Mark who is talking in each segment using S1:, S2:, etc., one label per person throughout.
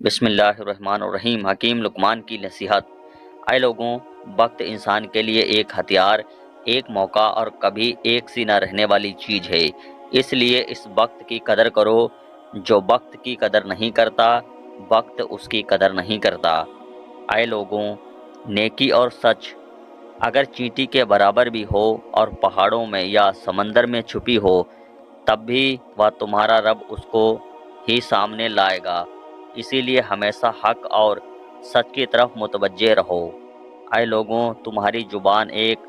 S1: بسم اللہ الرحمن الرحیم۔ حکیم لقمان کی نصیحت۔ اے لوگوں، وقت انسان کے لیے ایک ہتھیار، ایک موقع اور کبھی ایک سی نہ رہنے والی چیز ہے۔ اس لیے اس وقت کی قدر کرو۔ جو وقت کی قدر نہیں کرتا، وقت اس کی قدر نہیں کرتا۔ اے لوگوں، نیکی اور سچ اگر چینٹی کے برابر بھی ہو اور پہاڑوں میں یا سمندر میں چھپی ہو، تب بھی وہ تمہارا رب اس کو ہی سامنے لائے گا۔ اسی لیے ہمیشہ حق اور سچ کی طرف متوجہ رہو۔ اے لوگوں، تمہاری زبان ایک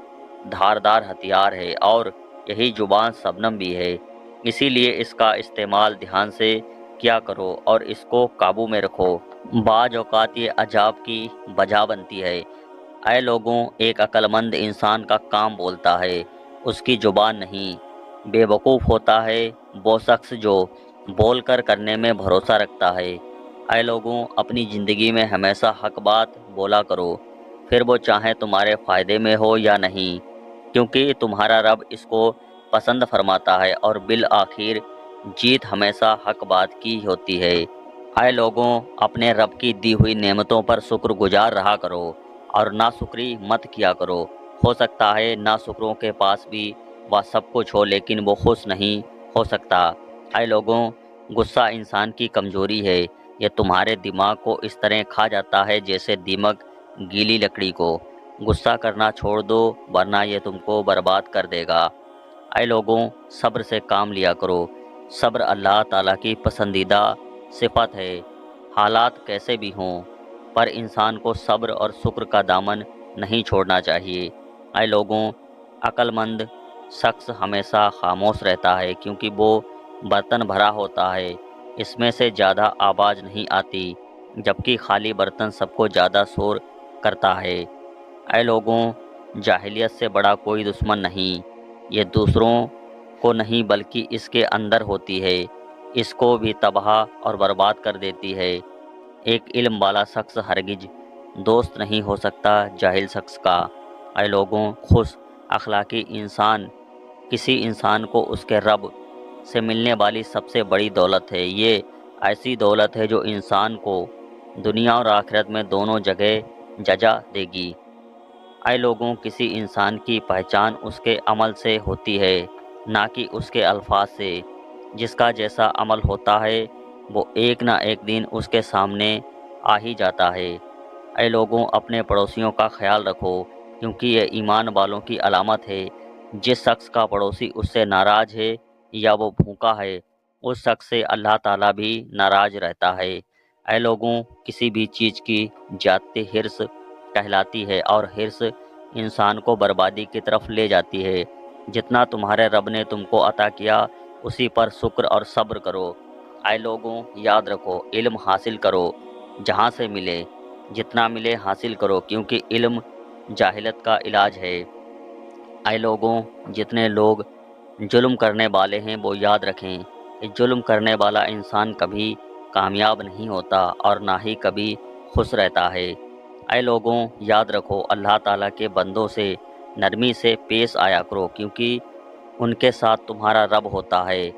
S1: دھاردار ہتھیار ہے اور یہی زبان شبنم بھی ہے۔ اسی لیے اس کا استعمال دھیان سے کیا کرو اور اس کو قابو میں رکھو۔ بعض اوقات یہ عذاب کی وجہ بنتی ہے۔ اے لوگوں، ایک عقل مند انسان کا کام بولتا ہے، اس کی زبان نہیں۔ بے وقوف ہوتا ہے وہ شخص جو بول کر کرنے میں بھروسہ رکھتا ہے۔ اے لوگوں، اپنی زندگی میں ہمیشہ حق بات بولا کرو، پھر وہ چاہے تمہارے فائدے میں ہو یا نہیں، کیونکہ تمہارا رب اس کو پسند فرماتا ہے اور بالآخر جیت ہمیشہ حق بات کی ہوتی ہے۔ اے لوگوں، اپنے رب کی دی ہوئی نعمتوں پر شکر گزار رہا کرو اور ناشکری مت کیا کرو۔ ہو سکتا ہے ناشکروں کے پاس بھی وہ سب کچھ ہو لیکن وہ خوش نہیں ہو سکتا۔ اے لوگوں، غصہ انسان کی کمزوری ہے۔ یہ تمہارے دماغ کو اس طرح کھا جاتا ہے جیسے دیمک گیلی لکڑی کو۔ غصہ کرنا چھوڑ دو ورنہ یہ تم کو برباد کر دے گا۔ اے لوگوں، صبر سے کام لیا کرو۔ صبر اللہ تعالیٰ کی پسندیدہ صفت ہے۔ حالات کیسے بھی ہوں پر انسان کو صبر اور شکر کا دامن نہیں چھوڑنا چاہیے۔ اے لوگوں، عقل مند شخص ہمیشہ خاموش رہتا ہے کیونکہ وہ برتن بھرا ہوتا ہے، اس میں سے زیادہ آواز نہیں آتی، جبکہ خالی برتن سب کو زیادہ شور کرتا ہے۔ اے لوگوں، جاہلیت سے بڑا کوئی دشمن نہیں، یہ دوسروں کو نہیں بلکہ اس کے اندر ہوتی ہے، اس کو بھی تباہ اور برباد کر دیتی ہے۔ ایک علم والا شخص ہرگز دوست نہیں ہو سکتا جاہل شخص کا۔ اے لوگوں، خوش اخلاقی انسان کسی انسان کو اس کے رب سے ملنے والی سب سے بڑی دولت ہے۔ یہ ایسی دولت ہے جو انسان کو دنیا اور آخرت میں دونوں جگہ جزا دے گی۔ اے لوگوں، کسی انسان کی پہچان اس کے عمل سے ہوتی ہے، نہ کہ اس کے الفاظ سے۔ جس کا جیسا عمل ہوتا ہے وہ ایک نہ ایک دن اس کے سامنے آ ہی جاتا ہے۔ اے لوگوں، اپنے پڑوسیوں کا خیال رکھو کیونکہ یہ ایمان والوں کی علامت ہے۔ جس شخص کا پڑوسی اس سے ناراض ہے یا وہ بھوکا ہے، اس شخص سے اللہ تعالیٰ بھی ناراض رہتا ہے۔ اے لوگوں، کسی بھی چیز کی زیادتی حرص کہلاتی ہے اور حرص انسان کو بربادی کی طرف لے جاتی ہے۔ جتنا تمہارے رب نے تم کو عطا کیا اسی پر شکر اور صبر کرو۔ اے لوگوں، یاد رکھو، علم حاصل کرو جہاں سے ملے، جتنا ملے حاصل کرو کیونکہ علم جاہلت کا علاج ہے۔ اے لوگوں، جتنے لوگ ظلم کرنے والے ہیں وہ یاد رکھیں کہ ظلم کرنے والا انسان کبھی کامیاب نہیں ہوتا اور نہ ہی کبھی خوش رہتا ہے۔ اے لوگوں، یاد رکھو، اللہ تعالیٰ کے بندوں سے نرمی سے پیش آیا کرو کیونکہ ان کے ساتھ تمہارا رب ہوتا ہے۔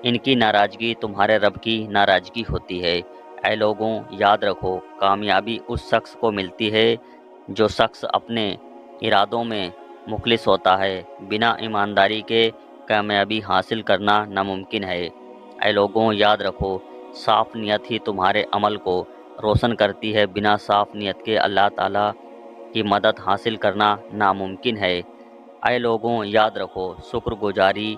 S1: ان کی ناراضگی تمہارے رب کی ناراضگی ہوتی ہے۔ اے لوگوں، یاد رکھو، کامیابی اس شخص کو ملتی ہے جو شخص اپنے ارادوں میں مخلص ہوتا ہے۔ بنا ایمانداری کے کامیابی حاصل کرنا ناممکن ہے۔ اے لوگوں، یاد رکھو، صاف نیت ہی تمہارے عمل کو روشن کرتی ہے، بنا صاف نیت کے اللہ تعالیٰ کی مدد حاصل کرنا ناممکن ہے۔ اے لوگوں، یاد رکھو، شکر گزاری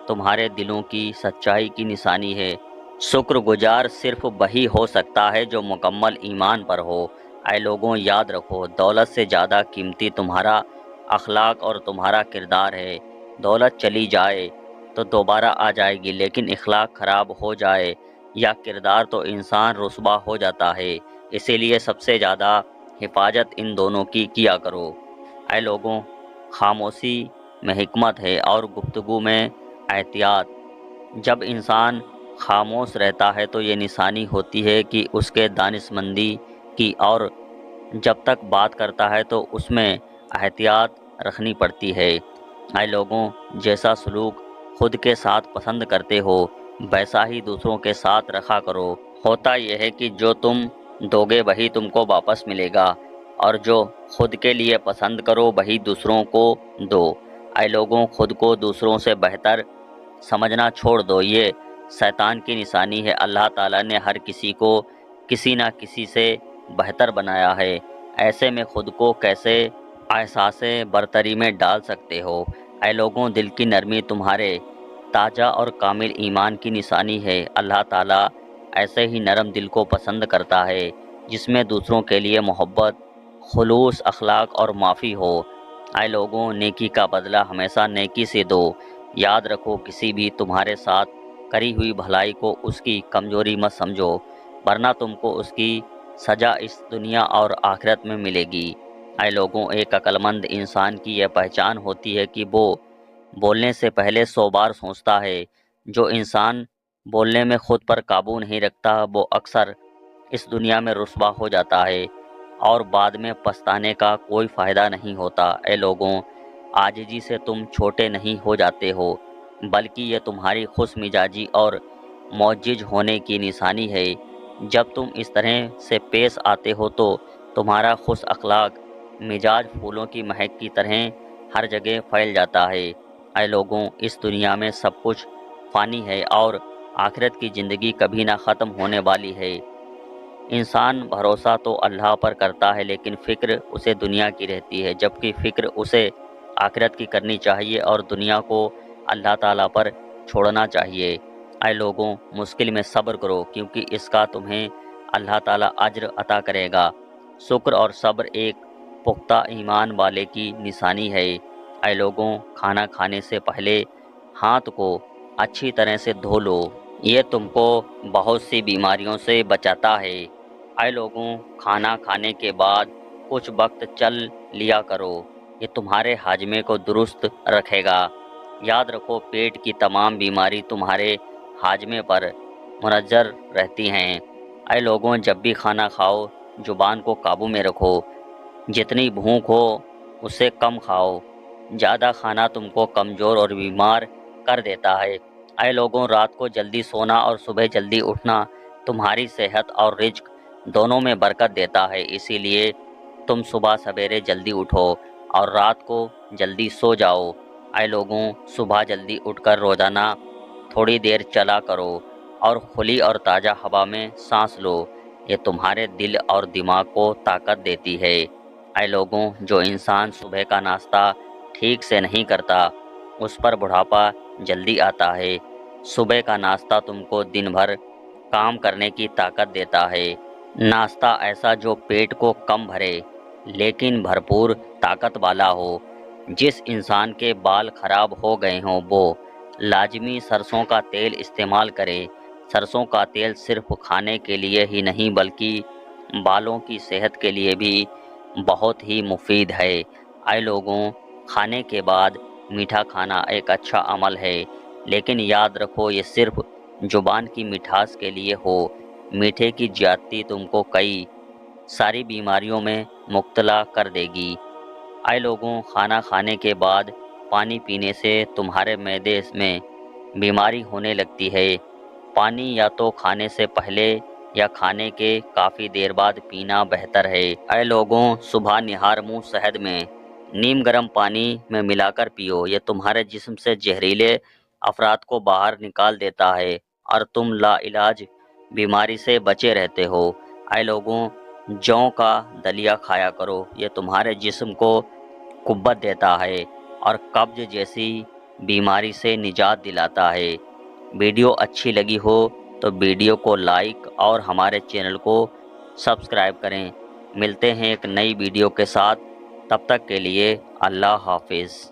S1: تمہارے دلوں کی سچائی کی نشانی ہے۔ شکر گزار صرف وہی ہو سکتا ہے جو مکمل ایمان پر ہو۔ اے لوگوں، یاد رکھو، دولت سے زیادہ قیمتی تمہارا اخلاق اور تمہارا کردار ہے۔ دولت چلی جائے تو دوبارہ آ جائے گی لیکن اخلاق خراب ہو جائے یا کردار تو انسان رسوا ہو جاتا ہے۔ اسی لیے سب سے زیادہ حفاظت ان دونوں کی کیا کرو۔ اے لوگوں، خاموشی میں حکمت ہے اور گفتگو میں احتیاط۔ جب انسان خاموش رہتا ہے تو یہ نشانی ہوتی ہے کہ اس کے دانشمندی کی، اور جب تک بات کرتا ہے تو اس میں احتیاط رکھنی پڑتی ہے۔ اے لوگوں، جیسا سلوک خود کے ساتھ پسند کرتے ہو ویسا ہی دوسروں کے ساتھ رکھا کرو۔ ہوتا یہ ہے کہ جو تم دو گے وہی تم کو واپس ملے گا، اور جو خود کے لیے پسند کرو وہی دوسروں کو دو۔ اے لوگوں، خود کو دوسروں سے بہتر سمجھنا چھوڑ دو، یہ شیطان کی نشانی ہے۔ اللہ تعالیٰ نے ہر کسی کو کسی نہ کسی سے بہتر بنایا ہے، ایسے میں خود کو کیسے احساس برتری میں ڈال سکتے ہو؟ اے لوگوں، دل کی نرمی تمہارے تازہ اور کامل ایمان کی نشانی ہے۔ اللہ تعالیٰ ایسے ہی نرم دل کو پسند کرتا ہے جس میں دوسروں کے لیے محبت، خلوص، اخلاق اور معافی ہو۔ اے لوگوں، نیکی کا بدلہ ہمیشہ نیکی سے دو۔ یاد رکھو، کسی بھی تمہارے ساتھ کری ہوئی بھلائی کو اس کی کمزوری مت سمجھو، ورنہ تم کو اس کی سزا اس دنیا اور آخرت میں ملے گی۔ اے لوگوں، ایک عقل مند انسان کی یہ پہچان ہوتی ہے کہ وہ بولنے سے پہلے 100 بار سوچتا ہے۔ جو انسان بولنے میں خود پر قابو نہیں رکھتا وہ اکثر اس دنیا میں رسوا ہو جاتا ہے اور بعد میں پچھتانے کا کوئی فائدہ نہیں ہوتا۔ اے لوگوں، عاجزی سے تم چھوٹے نہیں ہو جاتے ہو، بلکہ یہ تمہاری خوش مزاجی اور معجز ہونے کی نشانی ہے۔ جب تم اس طرح سے پیش آتے ہو تو تمہارا خوش اخلاق مزاج پھولوں کی مہک کی طرح ہر جگہ پھیل جاتا ہے۔ اے لوگوں، اس دنیا میں سب کچھ فانی ہے اور آخرت کی زندگی کبھی نہ ختم ہونے والی ہے۔ انسان بھروسہ تو اللہ پر کرتا ہے لیکن فکر اسے دنیا کی رہتی ہے، جبکہ فکر اسے آخرت کی کرنی چاہیے اور دنیا کو اللہ تعالیٰ پر چھوڑنا چاہیے۔ اے لوگوں، مشکل میں صبر کرو کیونکہ اس کا تمہیں اللہ تعالیٰ اجر عطا کرے گا۔ شکر اور صبر ایک پختہ ایمان والے کی نشانی ہے۔ اے لوگوں، کھانا کھانے سے پہلے ہاتھ کو اچھی طرح سے دھو لو، یہ تم کو بہت سی بیماریوں سے بچاتا ہے۔ اے لوگوں، کھانا کھانے کے بعد کچھ وقت چل لیا کرو، یہ تمہارے ہاضمے کو درست رکھے گا۔ یاد رکھو، پیٹ کی تمام بیماری تمہارے ہاضمے پر منحصر رہتی ہیں۔ اے لوگوں، جب بھی کھانا کھاؤ زبان کو قابو میں رکھو، جتنی بھوک ہو اس سے کم کھاؤ، زیادہ کھانا تم کو کمزور اور بیمار کر دیتا ہے۔ اے لوگوں، رات کو جلدی سونا اور صبح جلدی اٹھنا تمہاری صحت اور رزق دونوں میں برکت دیتا ہے، اسی لیے تم صبح سویرے جلدی اٹھو اور رات کو جلدی سو جاؤ۔ اے لوگوں، صبح جلدی اٹھ کر روزانہ تھوڑی دیر چلا کرو اور کھلی اور تازہ ہوا میں سانس لو، یہ تمہارے دل اور دماغ کو طاقت دیتی ہے۔ اے لوگوں، جو انسان صبح کا ناشتہ ٹھیک سے نہیں کرتا اس پر بڑھاپا جلدی آتا ہے۔ صبح کا ناشتہ تم کو دن بھر کام کرنے کی طاقت دیتا ہے۔ ناشتہ ایسا جو پیٹ کو کم بھرے لیکن بھرپور طاقت والا ہو۔ جس انسان کے بال خراب ہو گئے ہوں وہ لازمی سرسوں کا تیل استعمال کرے۔ سرسوں کا تیل صرف کھانے کے لیے ہی نہیں بلکہ بالوں کی صحت کے لیے بھی بہت ہی مفید ہے۔ اے لوگوں، کھانے کے بعد میٹھا کھانا ایک اچھا عمل ہے، لیکن یاد رکھو یہ صرف زبان کی مٹھاس کے لیے ہو۔ میٹھے کی زیادتی تم کو کئی ساری بیماریوں میں مبتلا کر دے گی۔ اے لوگوں، کھانا کھانے کے بعد پانی پینے سے تمہارے معدے میں بیماری ہونے لگتی ہے۔ پانی یا تو کھانے سے پہلے یا کھانے کے کافی دیر بعد پینا بہتر ہے۔ اے لوگوں، صبح نہار منہ شہد میں نیم گرم پانی میں ملا کر پیو، یہ تمہارے جسم سے زہریلے افراد کو باہر نکال دیتا ہے اور تم لا علاج بیماری سے بچے رہتے ہو۔ اے لوگوں، جوں کا دلیا کھایا کرو، یہ تمہارے جسم کو قوت دیتا ہے اور قبض جیسی بیماری سے نجات دلاتا ہے۔ ویڈیو اچھی لگی ہو تو ویڈیو کو لائک اور ہمارے چینل کو سبسکرائب کریں۔ ملتے ہیں ایک نئی ویڈیو کے ساتھ، تب تک کے لیے اللہ حافظ۔